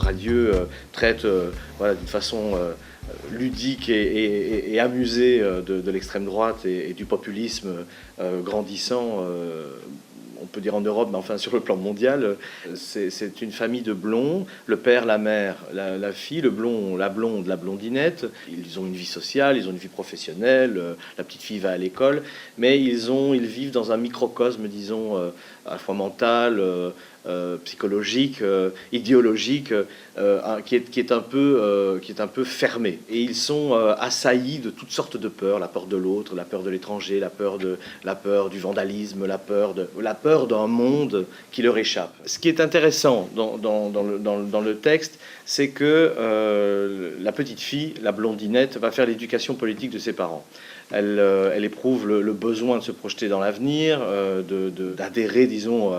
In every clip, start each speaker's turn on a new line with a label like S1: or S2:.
S1: radieux traite voilà, d'une façon ludique et amusée de l'extrême droite et du populisme grandissant, on peut dire en Europe, mais enfin sur le plan mondial. C'est une famille de blonds, le père, la mère, la fille, le blond, la blonde, la blondinette. Ils ont une vie sociale, ils ont une vie professionnelle, la petite fille va à l'école, mais ils vivent dans un microcosme, disons, à la fois mental, psychologique, idéologique, qui est un peu fermé. Et ils sont assaillis de toutes sortes de peurs, la peur de l'autre, la peur de l'étranger, la peur du vandalisme, la peur d'un monde qui leur échappe. Ce qui est intéressant dans le texte, c'est que la petite fille, la blondinette, va faire l'éducation politique de ses parents. Elle éprouve le besoin de se projeter dans l'avenir, d'adhérer, disons,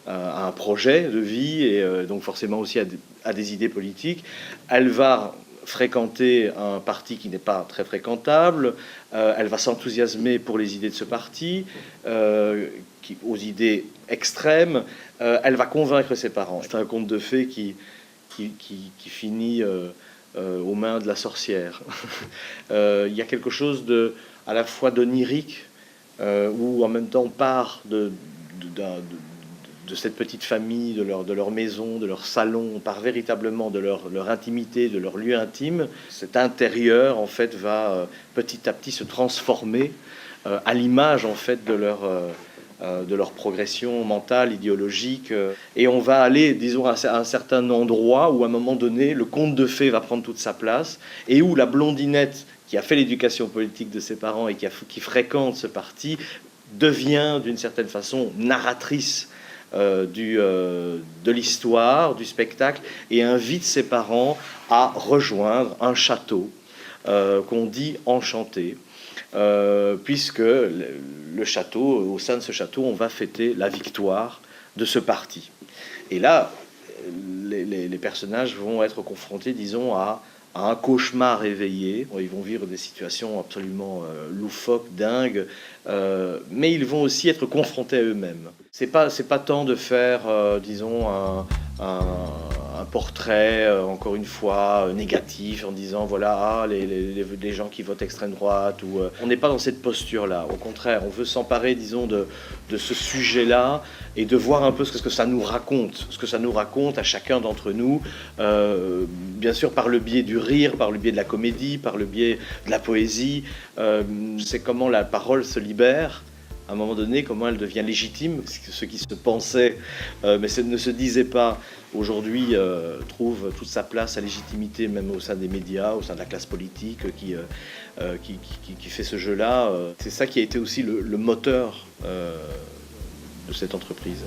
S1: à un projet de vie et donc forcément aussi à des idées politiques. Elle va fréquenter un parti qui n'est pas très fréquentable, elle va s'enthousiasmer pour les idées de ce parti, aux idées extrêmes, elle va convaincre ses parents. C'est un conte de fées qui finit aux mains de la sorcière. Il y a quelque chose à la fois d'onirique, où en même temps on part de cette petite famille, de leur maison, de leur salon, on part véritablement de leur intimité, de leur lieu intime. Cet intérieur, en fait, va petit à petit se transformer à l'image, en fait, de leur progression mentale, idéologique. Et on va aller, disons, à un certain endroit où, à un moment donné, le conte de fées va prendre toute sa place et où la blondinette, qui a fait l'éducation politique de ses parents et qui fréquente ce parti, devient, d'une certaine façon, narratrice de l'histoire, du spectacle, et invite ses parents à rejoindre un château qu'on dit enchanté, puisque le château, au sein de ce château, on va fêter la victoire de ce parti. Et là, les personnages vont être confrontés, disons, à un cauchemar éveillé. Ils vont vivre des situations absolument loufoques, dingues, mais ils vont aussi être confrontés à eux-mêmes. C'est pas tant de faire, disons, un portrait, encore une fois, négatif, en disant, voilà, les gens qui votent extrême droite. On n'est pas dans cette posture-là. Au contraire, on veut s'emparer, disons, de ce sujet-là et de voir un peu ce que ça nous raconte à chacun d'entre nous, bien sûr par le biais du rire, par le biais de la comédie, par le biais de la poésie. C'est comment la parole se libère à un moment donné, comment elle devient légitime. Ce qui se pensait, mais ne se disait pas, aujourd'hui trouve toute sa place, sa légitimité, même au sein des médias, au sein de la classe politique qui fait ce jeu-là. C'est ça qui a été aussi le moteur de cette entreprise.